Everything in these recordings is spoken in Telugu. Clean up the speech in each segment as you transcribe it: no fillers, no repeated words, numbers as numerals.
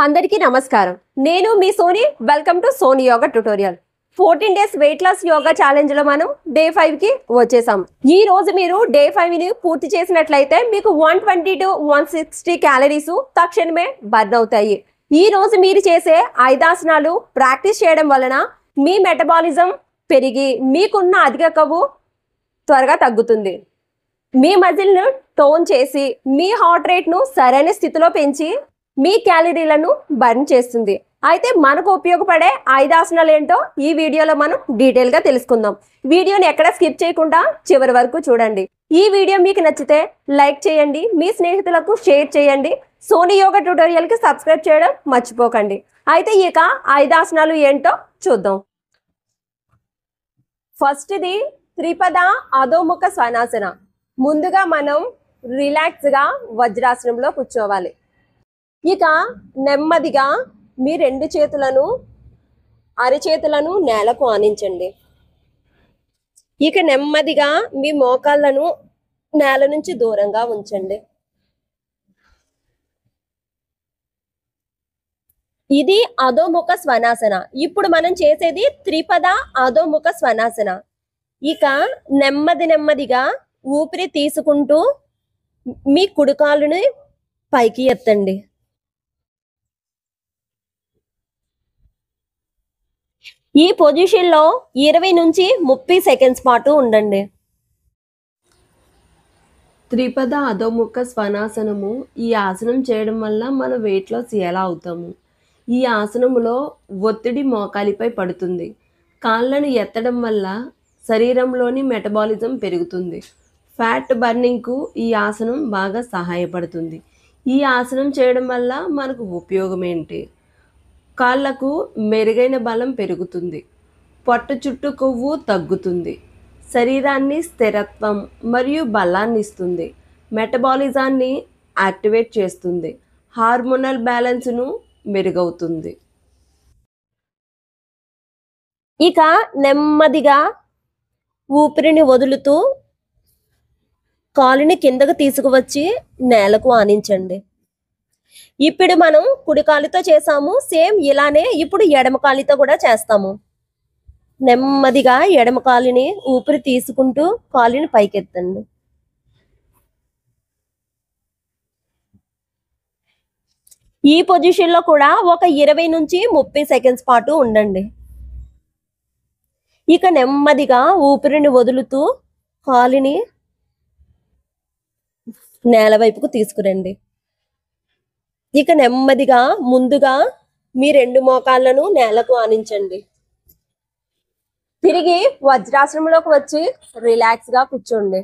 అందరికీ నమస్కారం. నేను మీ Soni. Welcome to Soni yoga tutorial. 14 days weight loss yoga challenge లో మనం డే 5 కి వచ్చేసాం. ఈ రోజు మీరు డే 5 ని పూర్తి చేసినట్లయితే మీకు 120 to 160 క్యాలరీస్ తక్షణమే బర్న్ అవుతాయి. ఈ రోజు మీరు చేసే 5 ఆసనాలు ప్రాక్టీస్ చేయడం వలన మీ మెటబాలిజం పెరిగి మీకున్న అధిక కొవ్వు త్వరగా తగ్గుతుంది. మీ మజిల్ను టోన్ చేసి మీ హార్ట్ రేట్ను సరైన స్థితిలో పెంచి మీ క్యాలరీలను బర్న్ చేస్తుంది. అయితే మనకు ఉపయోగపడే 5 ఆసనాలు ఏంటో ఈ వీడియోలో మనం డీటెయిల్గా తెలుసుకుందాం. వీడియోని ఎక్కడ స్కిప్ చేయకుండా చివరి వరకు చూడండి. ఈ వీడియో మీకు నచ్చితే లైక్ చేయండి, మీ స్నేహితులకు షేర్ చేయండి. సోని యోగా ట్యుటోరియల్కి సబ్స్క్రైబ్ చేయడం మర్చిపోకండి. అయితే ఇక 5 ఆసనాలు ఏంటో చూద్దాం. ఫస్ట్ది త్రిపద అధోముఖ స్వనాసన. ముందుగా మనం రిలాక్స్గా వజ్రాసనంలో కూర్చోవాలి. ఇక నెమ్మదిగా మీ 2 చేతులను అరచేతులను నేలకు ఆనించండి. ఇక నెమ్మదిగా మీ మోకాళ్ళను నేల నుంచి దూరంగా ఉంచండి. ఇది అధోముఖ స్వనాసన. ఇప్పుడు మనం చేసేది త్రిపద అధోముఖ స్వనాసన. ఇక నెమ్మదిగా ఊపిరి తీసుకుంటూ మీ కుడికాలుని పైకి ఎత్తండి. ఈ పొజిషన్లో 20 నుంచి 30 సెకండ్స్ పాటు ఉండండి. త్రిపద అధోముఖ స్వనాసనము. ఈ ఆసనం చేయడం వల్ల మన వెయిట్ లాస్ ఎలా అవుతాము? ఈ ఆసనములో ఒత్తిడి మోకాలిపై పడుతుంది. కాళ్ళను ఎత్తడం వల్ల శరీరంలోని మెటబాలిజం పెరుగుతుంది. ఫ్యాట్ బర్నింగ్కు ఈ ఆసనం బాగా సహాయపడుతుంది. ఈ ఆసనం చేయడం వల్ల మనకు ఉపయోగం ఏంటి? కాళ్ళకు మెరుగైన బలం పెరుగుతుంది. పొట్ట చుట్టూ కొవ్వు తగ్గుతుంది. శరీరాన్ని స్థిరత్వం మరియు బలాన్ని ఇస్తుంది. మెటబాలిజాన్ని యాక్టివేట్ చేస్తుంది. హార్మోనల్ బ్యాలెన్స్ను మెరుగవుతుంది. ఇక నెమ్మదిగా ఊపిరిని వదులుతూ కాలుని కిందకు తీసుకువచ్చి నేలకు ఆనించండి. ఇప్పుడు మనం కుడి కాలుతో చేసాము, సేమ్ ఇలానే ఇప్పుడు ఎడమ కాలుతో కూడా చేస్తాము. నెమ్మదిగా ఎడమ కాలుని ఊపిరి తీసుకుంటూ కాలుని పైకెత్తండి. ఈ పొజిషన్లో కూడా ఒక 20 నుంచి 30 సెకండ్స్ పాటు ఉండండి. ఇక నెమ్మదిగా ఊపిరిని వదులుతూ కాలుని నేల వైపుకు తీసుకురండి. ఇక నెమ్మదిగా ముందుగా మీ 2 మోకాళ్ళను నేలకు ఆనించండి. తిరిగి వజ్రాసనంలోకి వచ్చి రిలాక్స్గా కూర్చోండి.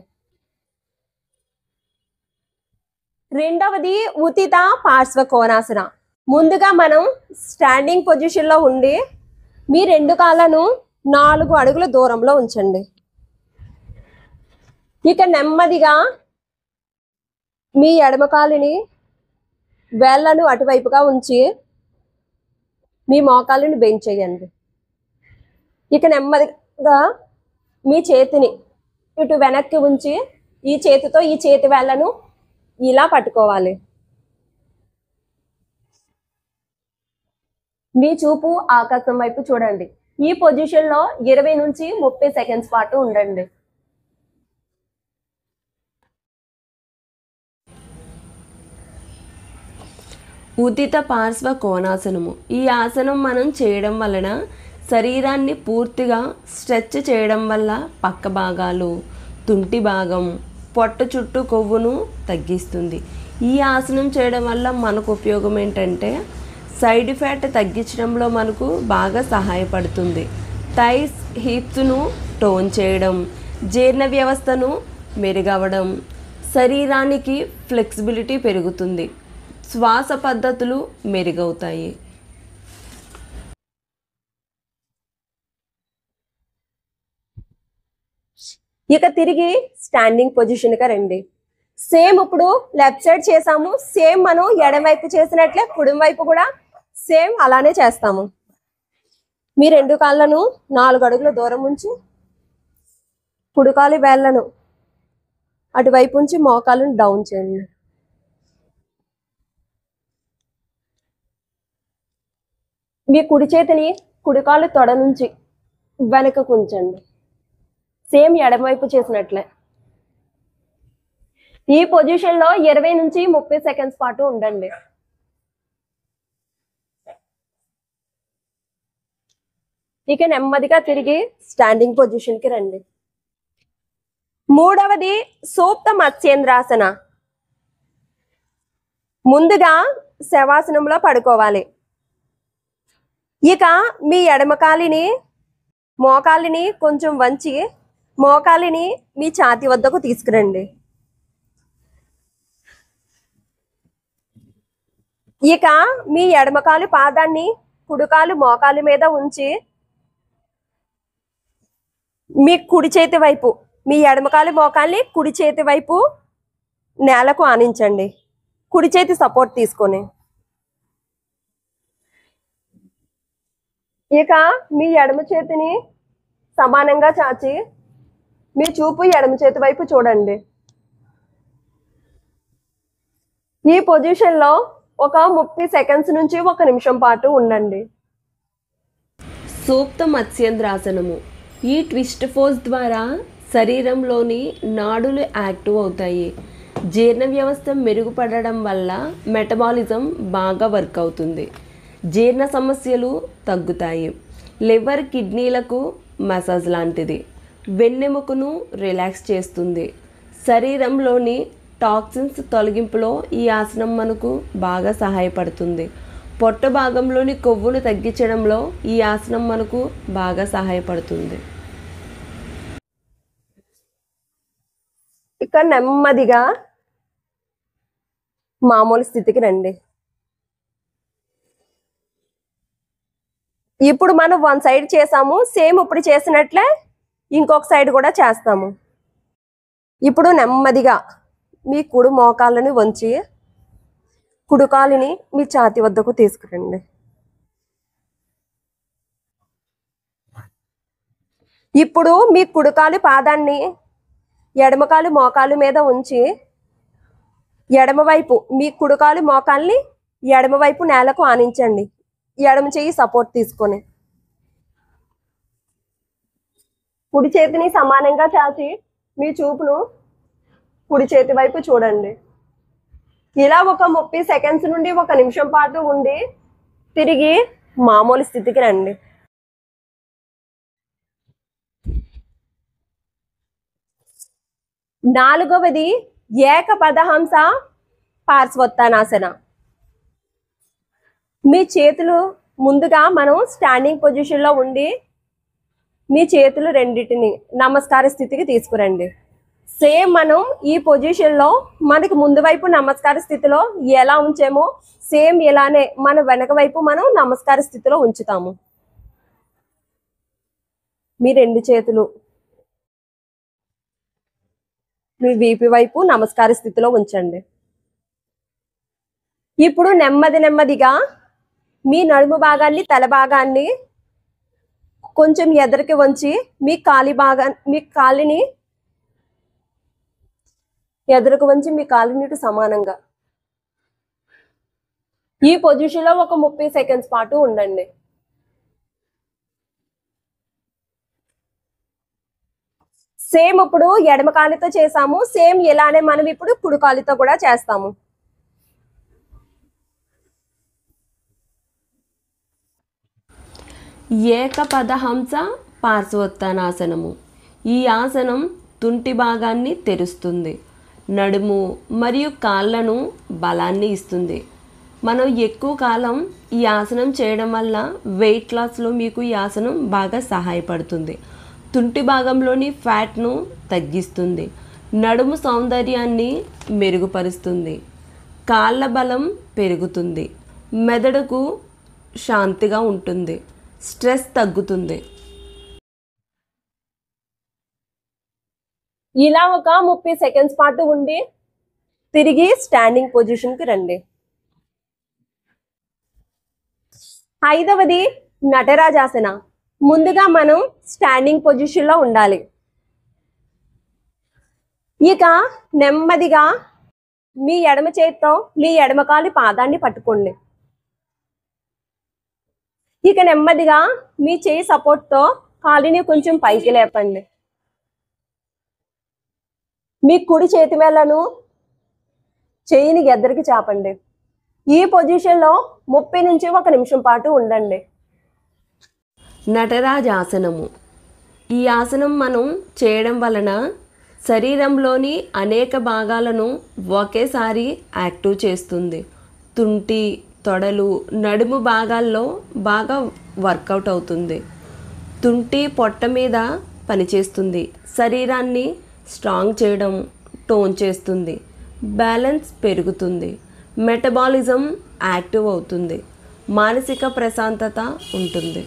రెండవది ఉత్థిత పార్శ్వ కోణాసన. ముందుగా మనం స్టాండింగ్ పొజిషన్లో ఉండి మీ 2 కాళ్ళను 4 అడుగుల దూరంలో ఉంచండి. ఇక నెమ్మదిగా మీ ఎడమ కాలుని వేళ్ళను అటువైపుగా ఉంచి మీ మోకాళ్ళని బెండ్ చేయండి. ఇక నెమ్మదిగా మీ చేతిని ఇటు వెనక్కి ఉంచి ఈ చేతితో ఈ చేతి వేళ్ళను ఇలా పట్టుకోవాలి. మీ చూపు ఆకాశం వైపు చూడండి. ఈ పొజిషన్లో 20 నుంచి 30 సెకండ్స్ పాటు ఉండండి. ఉత్థిత పార్శ్వ కోణాసనము. ఈ ఆసనం మనం చేయడం వలన శరీరాన్ని పూర్తిగా స్ట్రెచ్ చేయడం వల్ల పక్క భాగాలు, తుంటి భాగం, పొట్ట చుట్టూ కొవ్వును తగ్గిస్తుంది. ఈ ఆసనం చేయడం వల్ల మనకు ఉపయోగం ఏంటంటే సైడ్ ఫ్యాట్ తగ్గించడంలో మనకు బాగా సహాయపడుతుంది. థైస్, హిప్స్ను టోన్ చేయడం, జీర్ణ వ్యవస్థను మెరుగవడం, శరీరానికి ఫ్లెక్సిబిలిటీ పెరుగుతుంది. శ్వాస పద్ధతులు మెరుగవుతాయి. ఇక తిరిగి స్టాండింగ్ పొజిషన్గా రండి. సేమ్ ఇప్పుడు లెఫ్ట్ సైడ్ చేసాము, సేమ్ మనం ఎడమవైపు చేసినట్లే కుడివైపు కూడా సేమ్ అలానే చేస్తాము. మీ 2 కాళ్ళను 4 అడుగుల దూరం ఉంచి కుడికాలి వేళ్ళను అటువైపు ఉంచి మోకాళ్ళను డౌన్ చేయండి. మీ కుడి చేతిని కుడికాలు తొడ నుంచి వెనకకు ఉంచండి. సేమ్ ఎడమవైపు చేసినట్లే. ఈ పొజిషన్లో 20 నుంచి 30 సెకండ్స్ పాటు ఉండండి. ఇక నెమ్మదిగా తిరిగి స్టాండింగ్ పొజిషన్కి రండి. మూడవది సూప్త మత్స్యేంద్రాసన. ముందుగా శవాసనంలో పడుకోవాలి. ఇక మీ ఎడమకాలిని మోకాలిని కొంచెం వంచి మోకాలిని మీ ఛాతీ వద్దకు తీసుకురండి. ఇక మీ ఎడమకాలు పాదాన్ని కుడికాలు మోకాలి మీద ఉంచి మీ కుడి చేతి వైపు మీ ఎడమకాలు మోకాల్ని కుడి చేతి వైపు నేలకు ఆనించండి. కుడి చేతి సపోర్ట్ తీసుకొని ఇక మీ ఎడమ చేతిని సమానంగా చాచి మీ చూపు ఎడమ చేతి వైపు చూడండి. ఈ పొజిషన్లో ఒక 30 సెకండ్స్ నుంచి 1 నిమిషం పాటు ఉండండి. సూప్త మత్స్యేంద్రాసనము. ఈ ట్విస్ట్ పోజ్ ద్వారా శరీరంలోని నాడులు యాక్టివ్ అవుతాయి. జీర్ణ వ్యవస్థ మెరుగుపడడం వల్ల మెటబాలిజం బాగా వర్క్ అవుతుంది. జీర్ణ సమస్యలు తగ్గుతాయి. లివర్ కిడ్నీలకు మసాజ్ లాంటిది. వెన్నెముకను రిలాక్స్ చేస్తుంది. శరీరంలోని టాక్సిన్స్ తొలగింపులో ఈ ఆసనం మనకు బాగా సహాయపడుతుంది. పొట్ట భాగంలోని కొవ్వును తగ్గించడంలో ఈ ఆసనం మనకు బాగా సహాయపడుతుంది. ఇక నెమ్మదిగా మామూలు స్థితికి రండి. ఇప్పుడు మనం 1 సైడ్ చేసాము. సేమ్ ఇప్పుడు చేసినట్లే ఇంకొక సైడ్ కూడా చేస్తాము. ఇప్పుడు నెమ్మదిగా మీ కుడి మోకాళ్ళని వంచి కుడికాలిని మీ ఛాతీ వద్దకు తీసుకురండి. ఇప్పుడు మీ కుడికాలి పాదాన్ని ఎడమకాలు మోకాలు మీద ఉంచి ఎడమవైపు మీ కుడికాలు మోకాల్ని ఎడమవైపు నేలకు ఆనించండి. ఎడమ చెయ్యి సపోర్ట్ తీసుకొని కుడి చేతిని సమానంగా చాచి మీ చూపును కుడి చేతి వైపు చూడండి. ఇలా ఒక 30 సెకండ్స్ నుండి 1 నిమిషం పాటు ఉండి తిరిగి మామూలు స్థితికి రండి. నాలుగవది ఏకపదహంస పార్శ్వోత్తానాసన. మీ చేతులు ముందుగా మనం స్టాండింగ్ పొజిషన్లో ఉండి మీ చేతులు రెండింటిని నమస్కార స్థితికి తీసుకురండి. సేమ్ మనం ఈ పొజిషన్లో మనకి ముందు వైపు నమస్కార స్థితిలో ఎలా ఉంచామో సేమ్ ఇలానే మన వెనక వైపు మనం నమస్కార స్థితిలో ఉంచుతాము. మీ 2 చేతులు మీ వీపు వైపు నమస్కార స్థితిలో ఉంచండి. ఇప్పుడు నెమ్మదిగా మీ నడుము భాగాన్ని తల భాగాన్ని కొంచెం ఎదరికి వంచి మీ కాలిని ఎదురుకు వంచి మీ కాలిని సమానంగా ఈ పొజిషన్లో ఒక 30 సెకండ్స్ పాటు ఉండండి. సేమ్ ఇప్పుడు ఎడమ కాలితో చేసాము. సేమ్ ఇలానే మనం ఇప్పుడు కుడి కాలితో కూడా చేస్తాము. ఏకపదహంస పార్శ్వోత్తానాసనము. ఈ ఆసనం తుంటి భాగాన్ని తెరుస్తుంది. నడుము మరియు కాళ్ళను బలాన్ని ఇస్తుంది. మనం ఎక్కువ కాలం ఈ ఆసనం చేయడం వల్ల వెయిట్ లాస్లో మీకు ఈ ఆసనం బాగా సహాయపడుతుంది. తుంటి భాగంలోని ఫ్యాట్ను తగ్గిస్తుంది. నడుము సౌందర్యాన్ని మెరుగుపరుస్తుంది. కాళ్ళ బలం పెరుగుతుంది. మెదడుకు శాంతిగా ఉంటుంది. స్ట్రెస్ తగ్గుతుంది. ఇలా ఒక 30 సెకండ్స్ పాటు ఉండి తిరిగి స్టాండింగ్ పొజిషన్కి రండి. ఐదవది నటరాజాసన. ముందుగా మనం స్టాండింగ్ పొజిషన్లో ఉండాలి. ఇక నెమ్మదిగా మీ ఎడమ చేతితో మీ ఎడమ కాలి పాదాన్ని పట్టుకోండి. ఇక నెమ్మదిగా మీ చేయి సపోర్ట్తో కాలిని కొంచెం పైకి లేపండి. మీ కుడి చేతి వేళ్ళను చేయిని ఎద్దరికి చాపండి. ఈ పొజిషన్లో 30 నుంచి 1 నిమిషం పాటు ఉండండి. నటరాజ ఆసనము. ఈ ఆసనం మనం చేయడం వలన శరీరంలోని అనేక భాగాలను ఒకేసారి యాక్టివ్ చేస్తుంది. తుంటి, తొడలు, నడుము భాగాల్లో బాగా వర్కౌట్ అవుతుంది. తుంటి పొట్ట మీద పనిచేస్తుంది. శరీరాన్ని స్ట్రాంగ్ చేయడం, టోన్ చేస్తుంది. బ్యాలెన్స్ పెరుగుతుంది. మెటబాలిజం యాక్టివ్ అవుతుంది. మానసిక ప్రశాంతత ఉంటుంది.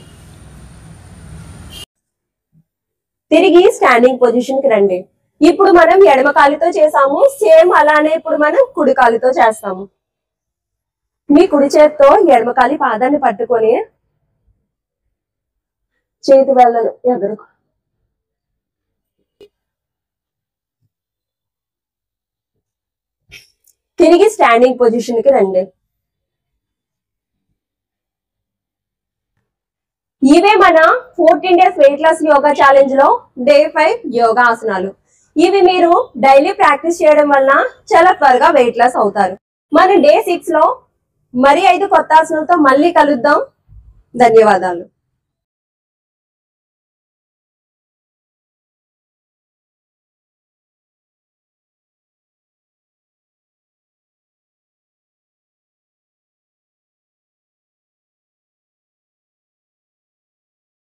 తిరిగి స్టాండింగ్ పొజిషన్కి రండి. ఇప్పుడు మనం ఎడమ కాలితో చేసాము, సేమ్ అలానే ఇప్పుడు మనం కుడి కాలితో చేస్తాము. మీ కుడి చేతితో ఎడమ కాలి పాదాన్ని పట్టుకొని చేతి వేళ్ళను ఎదురు తిరిగి స్టాండింగ్ పొజిషన్ కి రండి. ఇవే మన 14 days weight loss yoga challenge లో డే 5 యోగా ఆసనాలు. ఇవి మీరు డైలీ ప్రాక్టీస్ చేయడం వల్ల చాలా త్వరగా వెయిట్ లాస్ అవుతారు. మన డే 6 లో మరి 5 కొత్త ఆసనాలతో మళ్ళీ కలుద్దాం. ధన్యవాదాలు.